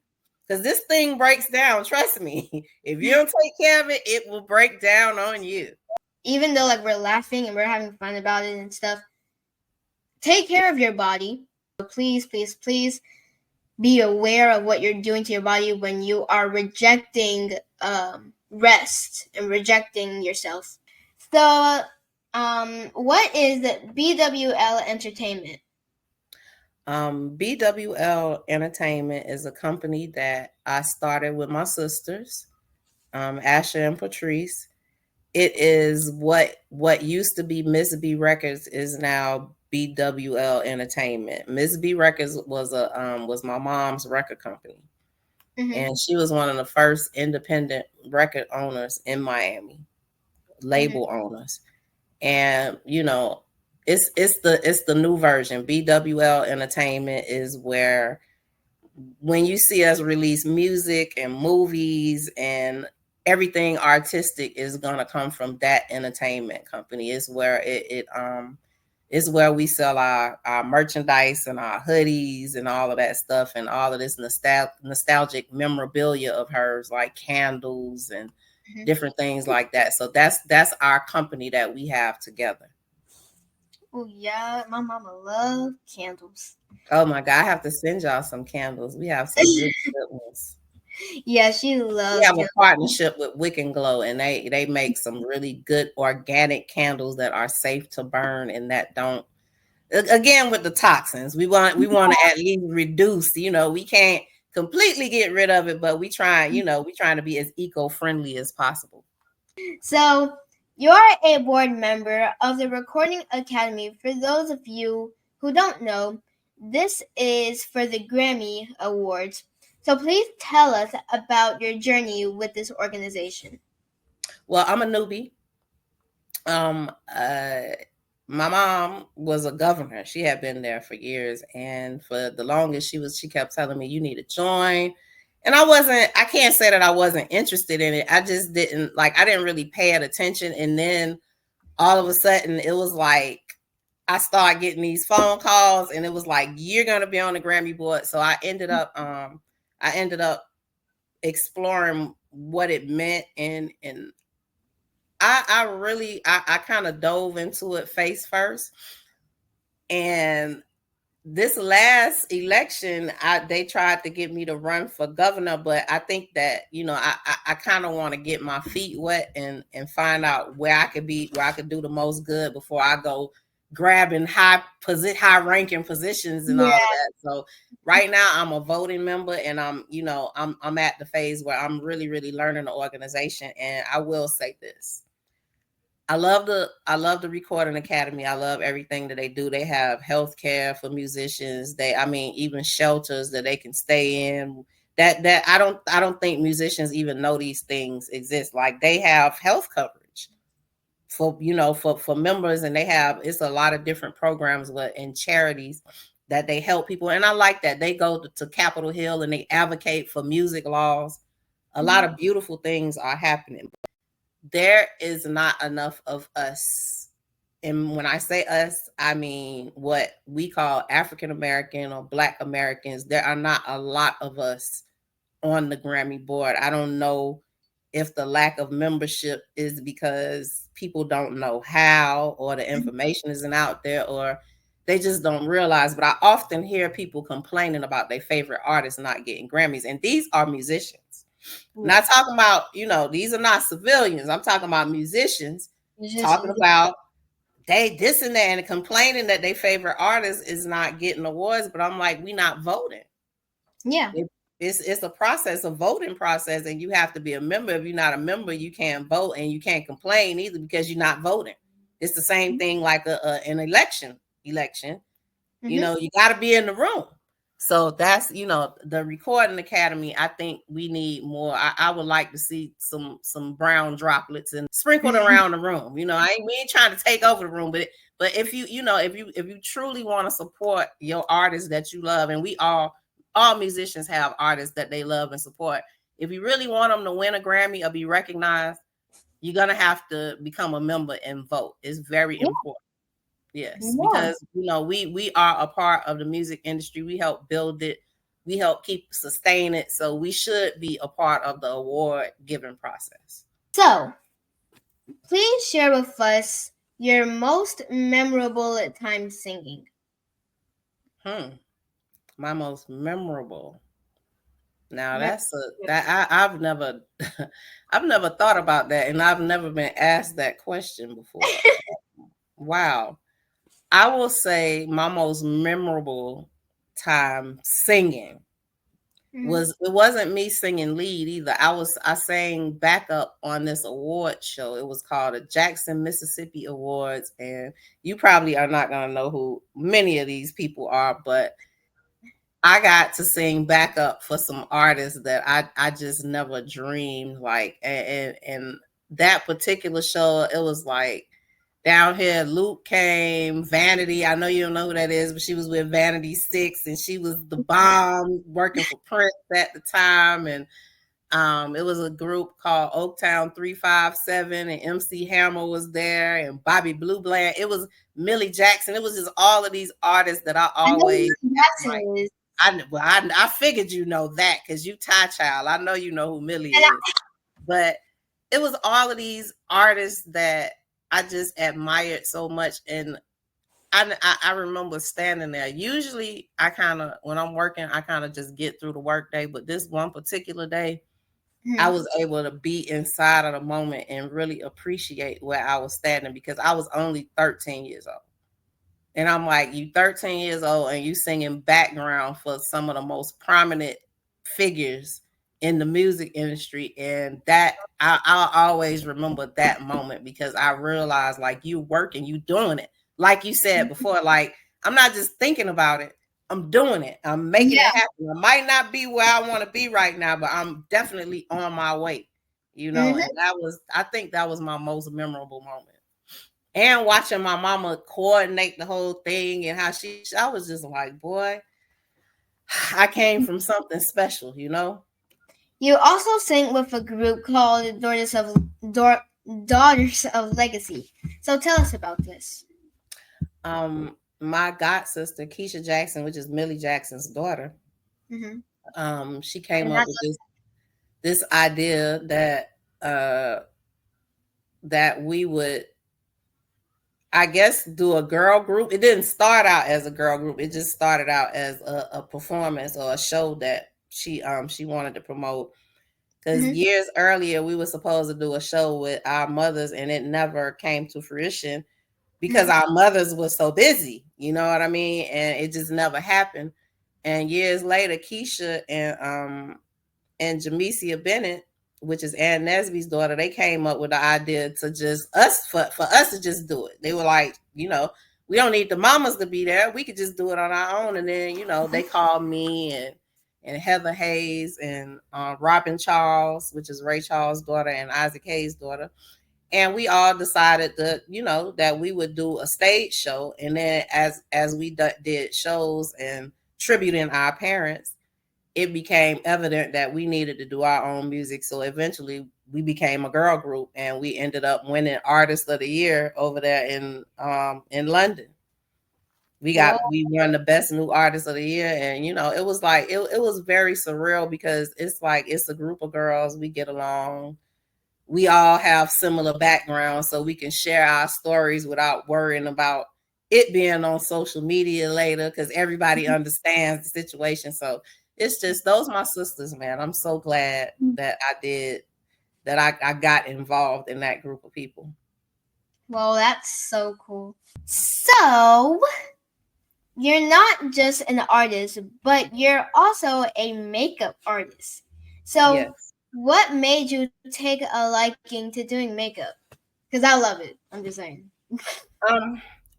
Because this thing breaks down, trust me. If you don't take care of it, it will break down on you. Even though like we're laughing and we're having fun about it and stuff, take care of your body. Please, please, please be aware of what you're doing to your body when you are rejecting rest and rejecting yourself. So, what is BWL Entertainment? BWL Entertainment is a company that I started with my sisters, Asha and Patrice. It is what used to be Miss B Records is now BWL Entertainment. Miss B Records was my mom's record company. Mm-hmm. And she was one of the first independent record owners in Miami, label owners. And it's the new version. BWL Entertainment is where, when you see us release music and movies and everything artistic, is gonna come from that entertainment company. Is where is where we sell our merchandise and our hoodies and all of that stuff, and all of this nostalgic memorabilia of hers, like candles and different things like that. So that's our company that we have together. Oh yeah, my mama loves candles. Oh my God, I have to send y'all some candles. We have some really good ones. Yeah, she loves. We have a partnership with Wick and Glow, and they make some really good organic candles that are safe to burn and that don't. Again, with the toxins, we want to at least reduce. We can't completely get rid of it, but we trying to be as eco-friendly as possible. So you're a board member of the Recording Academy. For those of you who don't know, this is for the Grammy Awards. So please tell us about your journey with this organization. Well, I'm a newbie. My mom was a governor. She had been there for years, and for the longest she kept telling me, you need to join. And I can't say that I wasn't interested in it. I just didn't I didn't really pay it attention. And then all of a sudden it was like, I started getting these phone calls, and it was like, you're going to be on the Grammy board. So I ended up exploring what it meant. And I kind of dove into it face first. And this last election, they tried to get me to run for governor, but I think that, I kind of want to get my feet wet and find out where I could do the most good before I go grabbing high ranking positions and all of that. So right now I'm a voting member, and I'm at the phase where I'm really, really learning the organization. And I will say this. I love the Recording Academy. I love everything that they do. They have health care for musicians. Even shelters that they can stay in. That I don't think musicians even know these things exist. Like, they have health coverage for members, and it's a lot of different programs and charities that they help people. And I like that they go to Capitol Hill and they advocate for music laws. A lot of beautiful things are happening. There is not enough of us. And when I say us, I mean what we call African American or Black Americans. There are not a lot of us on the Grammy board. I don't know if the lack of membership is because people don't know how, or the information isn't out there, or they just don't realize. But I often hear people complaining about their favorite artists not getting Grammys. And these are musicians. Not talking about, these are not civilians. I'm talking about musicians talking about they this and that and complaining that their favorite artist is not getting awards. But I'm like, we not voting. Yeah. It's a process, a voting process, and you have to be a member. If you're not a member, you can't vote, and you can't complain either because you're not voting. It's the same thing like an election. You got to be in the room. So that's, the Recording Academy. I think we need more. I would like to see some brown droplets and sprinkled around the room. We ain't trying to take over the room, but if you truly want to support your artists that you love, and all musicians have artists that they love and support. If you really want them to win a Grammy or be recognized, you're gonna have to become a member and vote. It's very important. Yes, because we are a part of the music industry. We help build it. We help sustain it. So we should be a part of the award giving process. So, please share with us your most memorable time singing. My most memorable. Now I've never I've never thought about that, and I've never been asked that question before. Wow. I will say my most memorable time singing it wasn't me singing lead either. I sang backup on this award show. It was called the Jackson, Mississippi Awards, and you probably are not going to know who many of these people are, but I got to sing backup for some artists that I just never dreamed like, and that particular show, it was like, down here, Luke came, Vanity. I know you don't know who that is, but she was with Vanity 6, and she was the bomb working for Prince at the time. And it was a group called Oaktown 357, and MC Hammer was there, and Bobby Blue Bland. It was Millie Jackson. It was just all of these artists that I always I figured you know that because you Ty Child. I know you know who Millie is. But it was all of these artists that I just admired so much. And I remember standing there. Usually when I'm working, I kind of just get through the work day. But this one particular day, I was able to be inside of the moment and really appreciate where I was standing, because I was only 13 years old. And I'm like, you 13 years old and you singing background for some of the most prominent figures in the music industry. And that I'll always remember that moment, because I realized, like, you working, you doing it. Like you said before, like, I'm not just thinking about it. I'm doing it. I'm making it happen. I might not be where I want to be right now, but I'm definitely on my way, And I think that was my most memorable moment. And watching my mama coordinate the whole thing and how I was just like, boy, I came from something special, You also sang with a group called Daughters of Legacy. So tell us about this. My god sister, Keisha Jackson, which is Millie Jackson's daughter, she came up with this idea that that we would, I guess, do a girl group. It didn't start out as a girl group. It just started out as a performance or a show that she wanted to promote. Because years earlier, we were supposed to do a show with our mothers, and it never came to fruition because our mothers were so busy. You know what I mean? And it just never happened. And years later, Keisha and Jamesia Bennett, which is Ann Nesby's daughter, they came up with the idea to just for us to just do it. They were like, we don't need the mamas to be there. We could just do it on our own. And then, they called me and Heather Hayes and Robin Charles, which is Ray Charles' daughter, and Isaac Hayes' daughter. And we all decided that, that we would do a stage show. And then as we did shows and tributing our parents, it became evident that we needed to do our own music. So eventually we became a girl group, and we ended up winning Artist of the Year over there in London. We won the best new artist of the year. And, it was like, it was very surreal because it's like, it's a group of girls. We get along. We all have similar backgrounds, so we can share our stories without worrying about it being on social media later, because everybody understands the situation. So it's just, those my sisters, man. I'm so glad that I got involved in that group of people. Well, that's so cool. So you're not just an artist, but you're also a makeup artist. So yes. What made you take a liking to doing makeup? Because I love it. I'm just saying.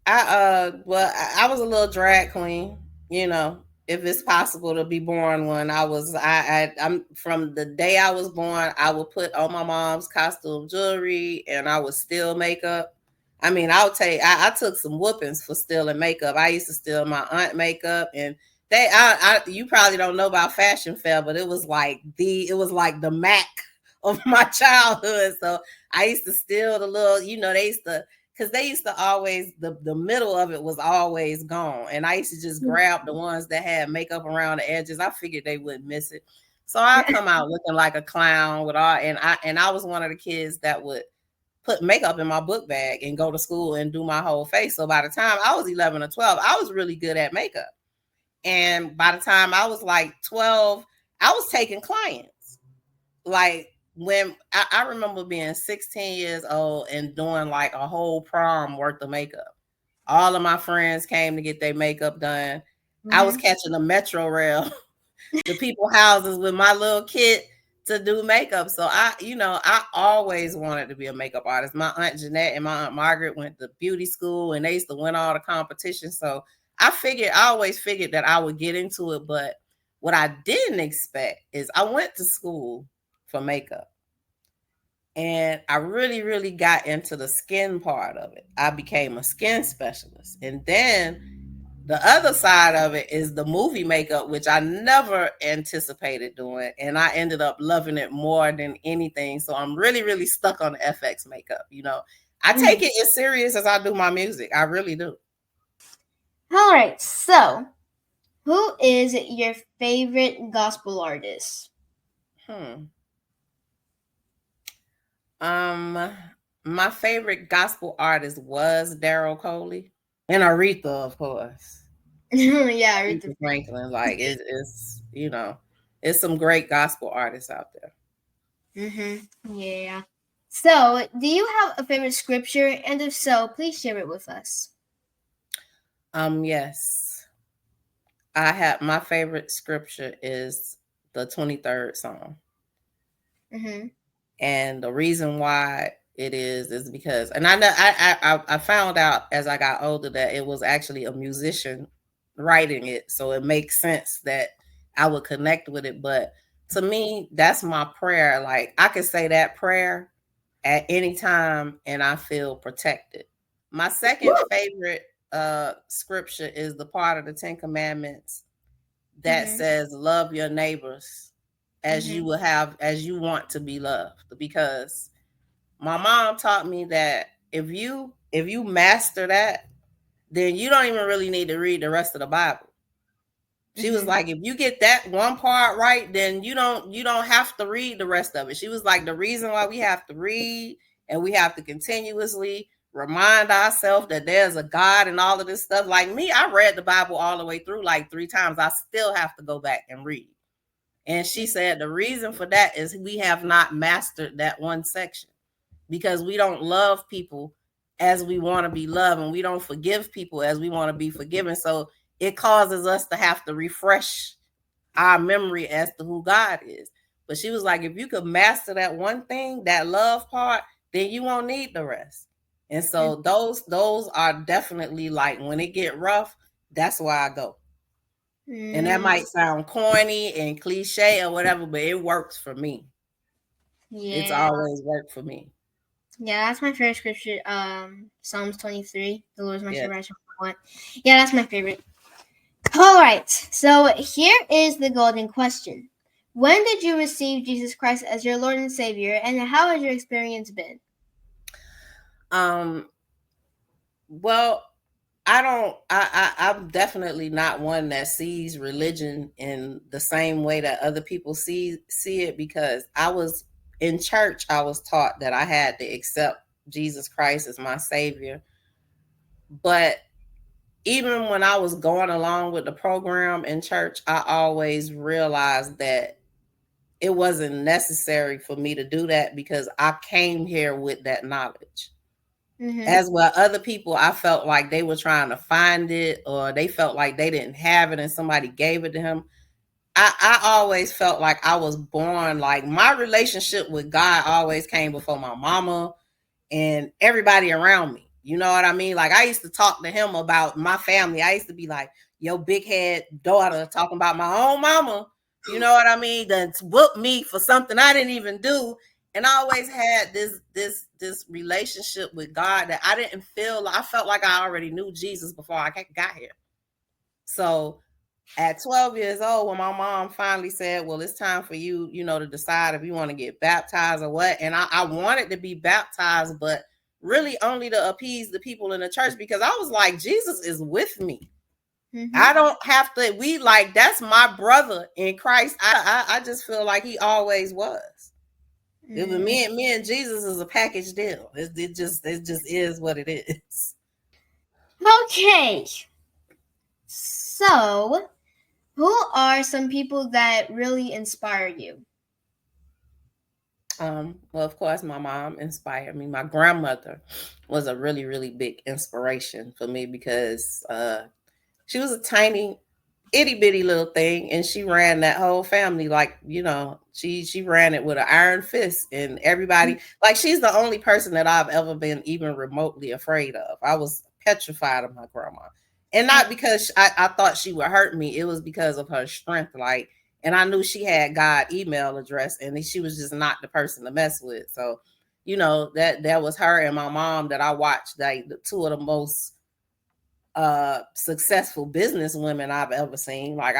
I was a little drag queen, if it's possible to be born one. I'm from the day I was born, I would put on my mom's costume jewelry, and I would steal makeup. I mean, I took some whoopings for stealing makeup. I used to steal my aunt makeup, and you probably don't know about Fashion Fair, but it was like the Mac of my childhood. So I used to steal the little, because they used to always, the middle of it was always gone. And I used to just grab the ones that had makeup around the edges. I figured they wouldn't miss it. So I come out looking like a clown with all, and I was one of the kids that would put makeup in my book bag and go to school and do my whole face. So by the time I was 11 or 12, I was really good at makeup. And by the time I was like 12, I was taking clients. Like, when I remember being 16 years old and doing like a whole prom worth of makeup. All of my friends came to get their makeup done. I was catching a Metro Rail to people's houses with my little kit to do makeup. So I always wanted to be a makeup artist. My Aunt Jeanette and my Aunt Margaret went to beauty school, and they used to win all the competitions. So I always figured that I would get into it. But what I didn't expect is I went to school for makeup, and I really, really got into the skin part of it. I became a skin specialist. And then the other side of it is the movie makeup, which I never anticipated doing. And I ended up loving it more than anything. So I'm really, really stuck on the FX makeup. I take it as serious as I do my music. I really do. All right. So who is your favorite gospel artist? My favorite gospel artist was Daryl Coley, and Aretha, of course. Yeah, Aretha Franklin. Like, it's it's some great gospel artists out there. Yeah. So, do you have a favorite scripture? And if so, please share it with us. Yes. I have, my favorite scripture is the 23rd Psalm. And the reason why it is because, and I found out as I got older that it was actually a musician writing it. So it makes sense that I would connect with it. But to me, that's my prayer. Like, I could say that prayer at any time and I feel protected. My second favorite scripture is the part of the 10 Commandments that says, love your neighbors as you will have, as you want to be loved. Because my mom taught me that if you master that, then you don't even really need to read the rest of the Bible. She was like, if you get that one part right, then you don't have to read the rest of it. She was like, the reason why we have to read and we have to continuously remind ourselves that there's a God and all of this stuff. Like me, I read the Bible all the way through like 3 times. I still have to go back and read. And she said the reason for that is we have not mastered that one section, because we don't love people as we want to be loved, and we don't forgive people as we want to be forgiven. So it causes us to have to refresh our memory as to who God is. But she was like, if you could master that one thing, that love part, then you won't need the rest. And so those are definitely like, when it get rough, that's where I go. And that might sound corny and cliche or whatever, but it works for me. Yeah. It's always worked for me. Yeah, that's my favorite scripture. Psalms 23. The Lord is my shepherd, I shall not want. Yeah, that's my favorite. All right. So here is the golden question. When did you receive Jesus Christ as your Lord and Savior, and how has your experience been? Well, I'm definitely not one that sees religion in the same way that other people see it, because I was in church. I was taught that I had to accept Jesus Christ as my Savior. But even when I was going along with the program in church, I always realized that it wasn't necessary for me to do that, because I came here with that knowledge. As well, other people, I felt like they were trying to find it, or they felt like they didn't have it and somebody gave it to him. I always felt like I was born, like my relationship with God always came before my mama and everybody around me. You know what I mean? Like I used to talk to him about my family. I used to be like, yo, big head daughter talking about my own mama. You know what I mean? Then whoop me for something I didn't even do. And I always had this relationship with God that I didn't feel. I felt like I already knew Jesus before I got here. So at 12 years old, when my mom finally said, well, it's time for you, to decide if you want to get baptized or what. And I wanted to be baptized, but really only to appease the people in the church, because I was like, Jesus is with me. I don't have to, that's my brother in Christ. I just feel like he always was. It was me and Jesus is a package deal. It just is what it is. Okay. So, who are some people that really inspire you? Well, of course, my mom inspired me. My grandmother was a really, really big inspiration for me, because she was a tiny, itty bitty little thing, and she ran that whole family like, she ran it with an iron fist, and everybody, like, she's the only person that I've ever been even remotely afraid of. I was petrified of my grandma, and not because I thought she would hurt me. It was because of her strength, and I knew she had God's email address, and she was just not the person to mess with. So, that was her and my mom that I watched, like the two of the most successful business women I've ever seen. Like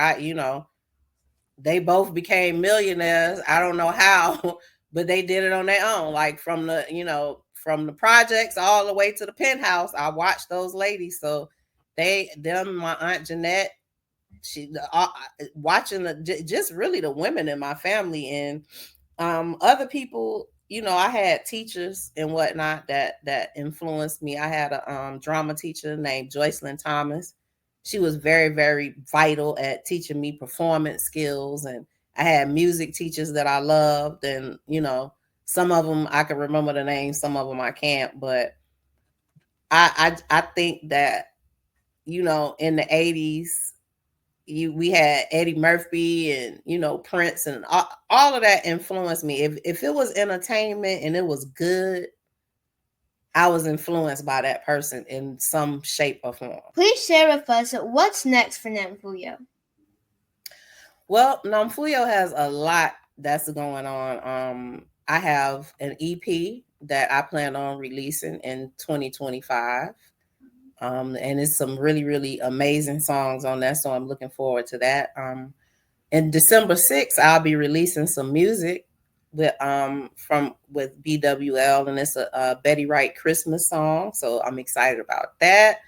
they both became millionaires. I don't know how, but they did it on their own. Like from the projects all the way to the penthouse. I watched those ladies. So my Aunt Jeanette, watching just really the women in my family, and other people. I had teachers and whatnot that influenced me. I had a drama teacher named Joycelyn Thomas. She was very, very vital at teaching me performance skills. And I had music teachers that I loved. And, some of them I can remember the names, some of them I can't. But I think that, in the 80s, we had Eddie Murphy and Prince, and all of that influenced me. If it was entertainment and it was good, I was influenced by that person in some shape or form. Please share with us what's next for Namphuyo. Well, Namphuyo has a lot that's going on. I have an EP that I plan on releasing in 2025. And it's some really, really amazing songs on that. So I'm looking forward to that. In December 6th, I'll be releasing some music with BWL, and it's a Betty Wright Christmas song. So I'm excited about that.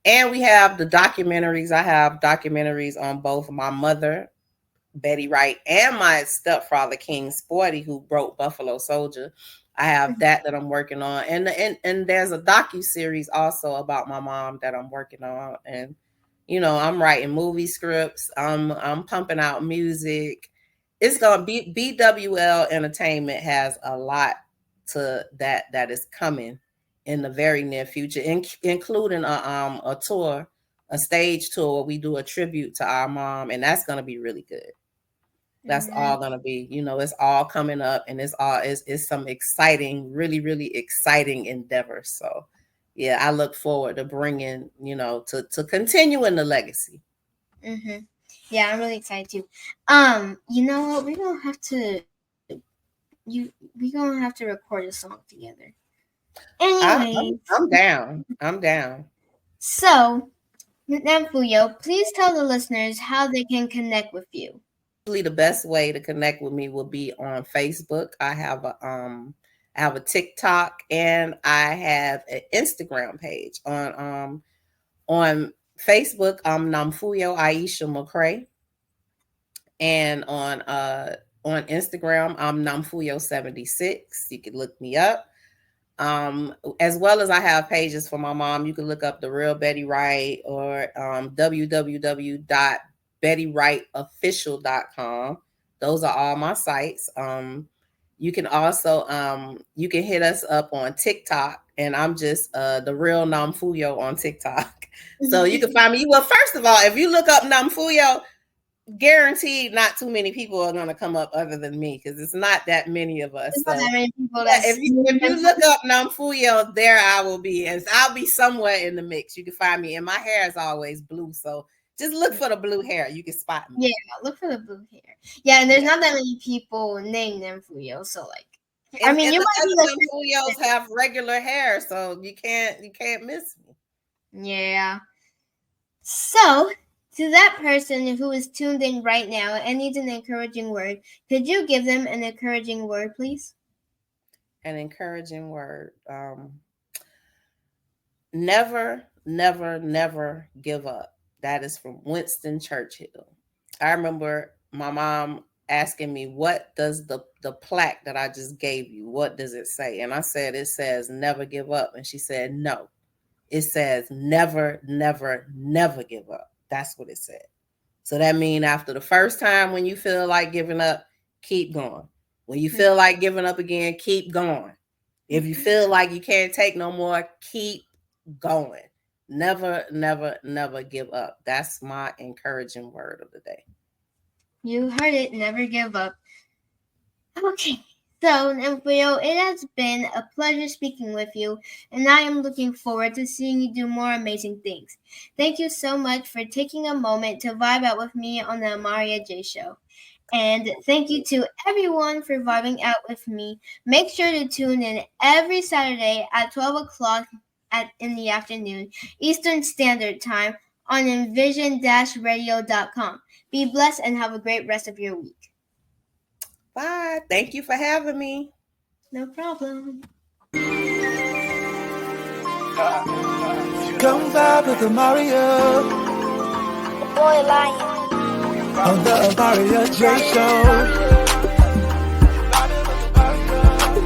And we have the documentaries. I have documentaries on both my mother, Betty Wright, and my stepfather, King Sporty, who wrote Buffalo Soldier. I have that I'm working on, and there's a docu-series also about my mom that I'm working on, and I'm writing movie scripts. I'm pumping out music. It's gonna be BWL Entertainment has a lot to that is coming in the very near future, including a tour, a stage tour where we do a tribute to our mom, and that's gonna be really good. That's all gonna be, it's all coming up, and it's some exciting, really, really exciting endeavors. So yeah, I look forward to bringing, to continuing the legacy. Mm-hmm. Yeah, I'm really excited too. You know what? We're gonna have to record a song together. Anyway, I'm down. I'm down. So, Namphuyo, please tell the listeners how they can connect with you. The best way to connect with me will be on Facebook. I have a TikTok, and I have an Instagram page. On Facebook, I'm Namphuyo Aisha McCray, and on Instagram, I'm Namphuyo76. You can look me up. As well as I have pages for my mom. You can look up The Real Betty Wright, or www.bettywrightofficial.com. Those are all my sites. You can also you can hit us up on TikTok, and I'm just The Real Namphuyo on TikTok. So you can find me. Well, first of all, if you look up Namphuyo, guaranteed not too many people are going to come up other than me, because it's not that many of us. So, not that many people. If you look up Namphuyo, there I will be, and I'll be somewhere in the mix. You can find me, and my hair is always blue, so just look for the blue hair. You can spot me. Yeah, look for the blue hair. Yeah, and there's not that many people named Namphuyo, so like, you might be Namphuyos have regular hair, so you can't miss me. Yeah. So, to that person who is tuned in right now and needs an encouraging word, could you give them an encouraging word, please? An encouraging word. Never, never, never give up. That is from Winston Churchill. I remember my mom asking me, what does the plaque that I just gave you, what does it say? And I said, it says never give up. And she said, no, it says never, never, never give up. That's what it said. So that means after the first time when you feel like giving up, keep going. When you feel like giving up again, keep going. If you feel like you can't take no more, keep going. Never, never, never give up. That's my encouraging word of the day. You heard it. Never give up. Okay. So, Namphuyo, it has been a pleasure speaking with you, and I am looking forward to seeing you do more amazing things. Thank you so much for taking a moment to vibe out with me on the Amaryah J Show. And thank you to everyone for vibing out with me. Make sure to tune in every Saturday at 12 o'clock in the afternoon, Eastern Standard Time, on envision-radio.com. Be blessed and have a great rest of your week. Bye. Thank you for having me. No problem. Come vibe with Amaryah. Boy Lion. On the Amaryah J Show.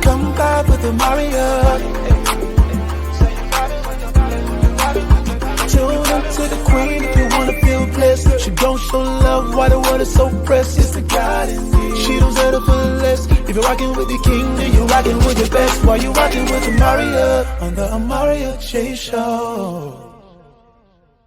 Come vibe with Amaryah. Tune into the queen if you wanna feel blessed. She gon' show love why the world is so precious. The God in me. She don't settle for less. If you're rocking with the king, then you're rocking with the best. While you rocking with Amaryah on the Amaryah J Show.